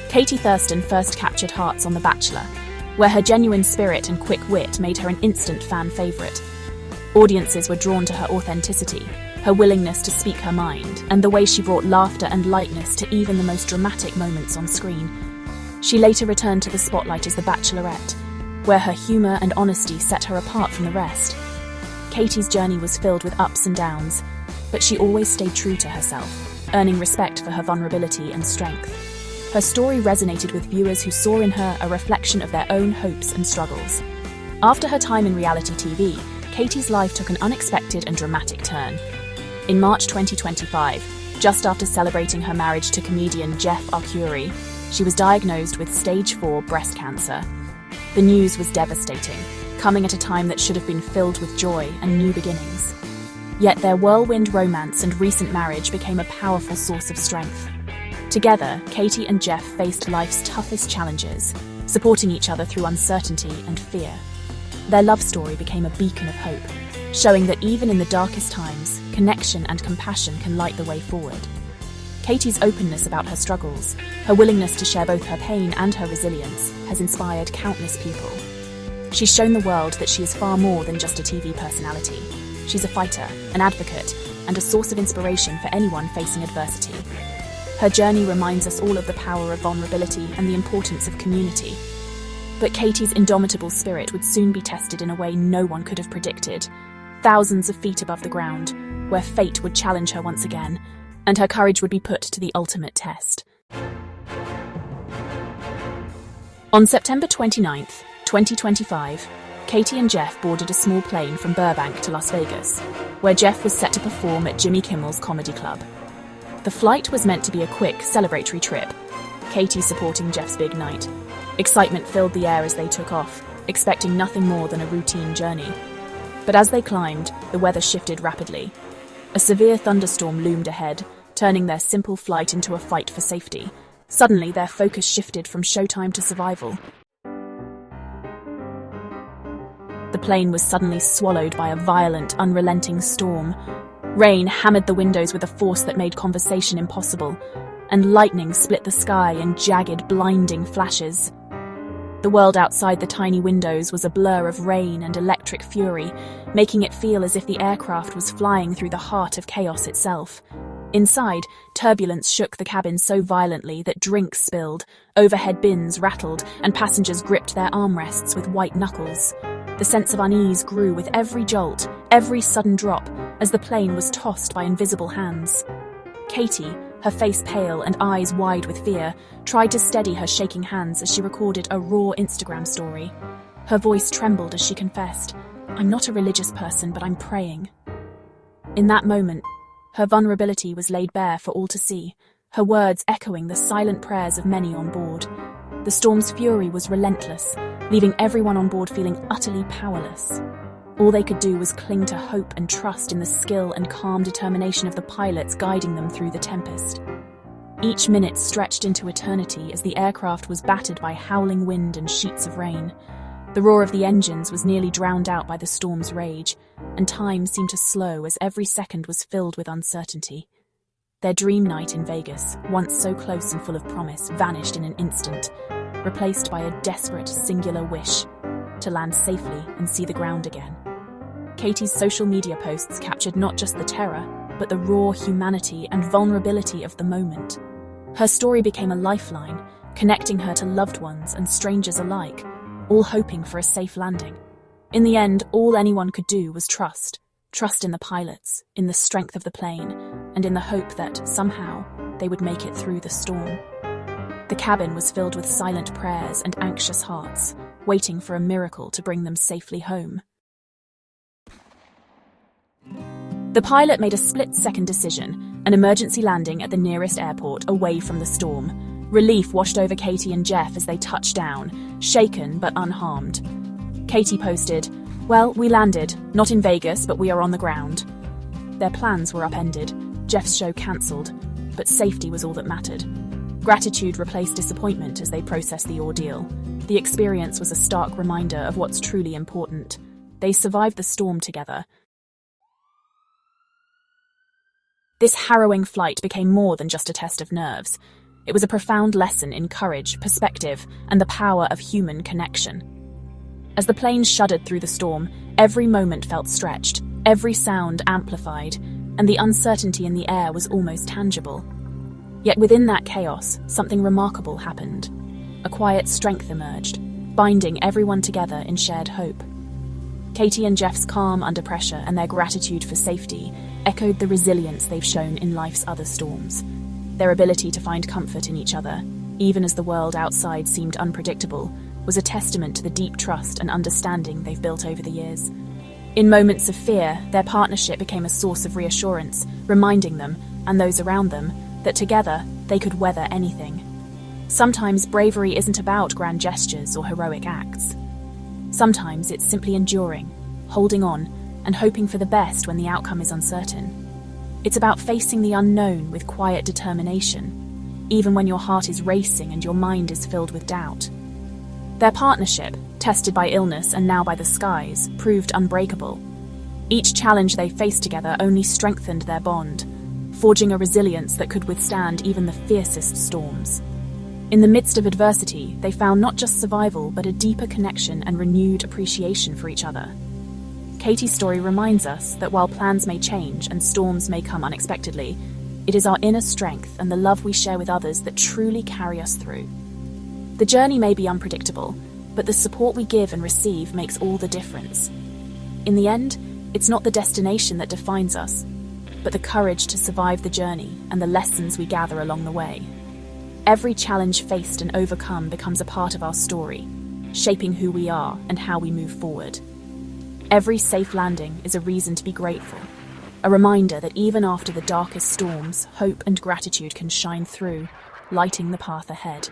Katie Thurston first captured hearts on The Bachelor, where her genuine spirit and quick wit made her an instant fan favourite. Audiences were drawn to her authenticity, her willingness to speak her mind, and the way she brought laughter and lightness to even the most dramatic moments on screen. She later returned to the spotlight as The Bachelorette, where her humour and honesty set her apart from the rest. Katie's journey was filled with ups and downs, but she always stayed true to herself, earning respect for her vulnerability and strength. Her story resonated with viewers who saw in her a reflection of their own hopes and struggles. After her time in reality TV, Katie's life took an unexpected and dramatic turn. In March 2025, just after celebrating her marriage to comedian Jeff Arcuri, she was diagnosed with stage 4 breast cancer. The news was devastating, coming at a time that should have been filled with joy and new beginnings. Yet their whirlwind romance and recent marriage became a powerful source of strength. Together, Katie and Jeff faced life's toughest challenges, supporting each other through uncertainty and fear. Their love story became a beacon of hope, showing that even in the darkest times, connection and compassion can light the way forward. Katie's openness about her struggles, her willingness to share both her pain and her resilience, has inspired countless people. She's shown the world that she is far more than just a TV personality. She's a fighter, an advocate, and a source of inspiration for anyone facing adversity. Her journey reminds us all of the power of vulnerability and the importance of community. But Katie's indomitable spirit would soon be tested in a way no one could have predicted. Thousands of feet above the ground, where fate would challenge her once again, and her courage would be put to the ultimate test. On September 29th, 2025, Katie and Jeff boarded a small plane from Burbank to Las Vegas, where Jeff was set to perform at Jimmy Kimmel's Comedy Club. The flight was meant to be a quick, celebratory trip, Katie supporting Jeff's big night. Excitement filled the air as they took off, expecting nothing more than a routine journey. But as they climbed, the weather shifted rapidly. A severe thunderstorm loomed ahead, turning their simple flight into a fight for safety. Suddenly, their focus shifted from showtime to survival. The plane was suddenly swallowed by a violent, unrelenting storm. Rain hammered the windows with a force that made conversation impossible, and lightning split the sky in jagged, blinding flashes. The world outside the tiny windows was a blur of rain and electric fury, making it feel as if the aircraft was flying through the heart of chaos itself. Inside, turbulence shook the cabin so violently that drinks spilled, overhead bins rattled, and passengers gripped their armrests with white knuckles. The sense of unease grew with every jolt, every sudden drop, as the plane was tossed by invisible hands. Katie, her face pale and eyes wide with fear, tried to steady her shaking hands as she recorded a raw Instagram story. Her voice trembled as she confessed, "I'm not a religious person, but I'm praying." In that moment, her vulnerability was laid bare for all to see, her words echoing the silent prayers of many on board. The storm's fury was relentless, leaving everyone on board feeling utterly powerless. All they could do was cling to hope and trust in the skill and calm determination of the pilots guiding them through the tempest. Each minute stretched into eternity as the aircraft was battered by howling wind and sheets of rain. The roar of the engines was nearly drowned out by the storm's rage, and time seemed to slow as every second was filled with uncertainty. Their dream night in Vegas, once so close and full of promise, vanished in an instant, replaced by a desperate, singular wish to land safely and see the ground again. Katie's social media posts captured not just the terror, but the raw humanity and vulnerability of the moment. Her story became a lifeline, connecting her to loved ones and strangers alike, all hoping for a safe landing. In the end, all anyone could do was trust in the pilots, in the strength of the plane, and in the hope that, somehow, they would make it through the storm. The cabin was filled with silent prayers and anxious hearts, waiting for a miracle to bring them safely home. The pilot made a split-second decision, an emergency landing at the nearest airport away from the storm. Relief washed over Katie and Jeff as they touched down, shaken but unharmed. Katie posted, "Well, we landed, not in Vegas, but we are on the ground." Their plans were upended, Jeff's show cancelled, but safety was all that mattered. Gratitude replaced disappointment as they processed the ordeal. The experience was a stark reminder of what's truly important. They survived the storm together. This harrowing flight became more than just a test of nerves. It was a profound lesson in courage, perspective, and the power of human connection. As the plane shuddered through the storm, every moment felt stretched, every sound amplified, and the uncertainty in the air was almost tangible. Yet within that chaos, something remarkable happened. A quiet strength emerged, binding everyone together in shared hope. Katie and Jeff's calm under pressure and their gratitude for safety echoed the resilience they've shown in life's other storms. Their ability to find comfort in each other, even as the world outside seemed unpredictable, was a testament to the deep trust and understanding they've built over the years. In moments of fear, their partnership became a source of reassurance, reminding them, and those around them, that together they could weather anything. Sometimes bravery isn't about grand gestures or heroic acts. Sometimes it's simply enduring, holding on, and hoping for the best when the outcome is uncertain. It's about facing the unknown with quiet determination, even when your heart is racing and your mind is filled with doubt. Their partnership, tested by illness and now by the skies, proved unbreakable. Each challenge they faced together only strengthened their bond, forging a resilience that could withstand even the fiercest storms. In the midst of adversity, they found not just survival, but a deeper connection and renewed appreciation for each other. Katie's story reminds us that while plans may change and storms may come unexpectedly, it is our inner strength and the love we share with others that truly carry us through. The journey may be unpredictable, but the support we give and receive makes all the difference. In the end, it's not the destination that defines us, but the courage to survive the journey and the lessons we gather along the way. Every challenge faced and overcome becomes a part of our story, shaping who we are and how we move forward. Every safe landing is a reason to be grateful, a reminder that even after the darkest storms, hope and gratitude can shine through, lighting the path ahead.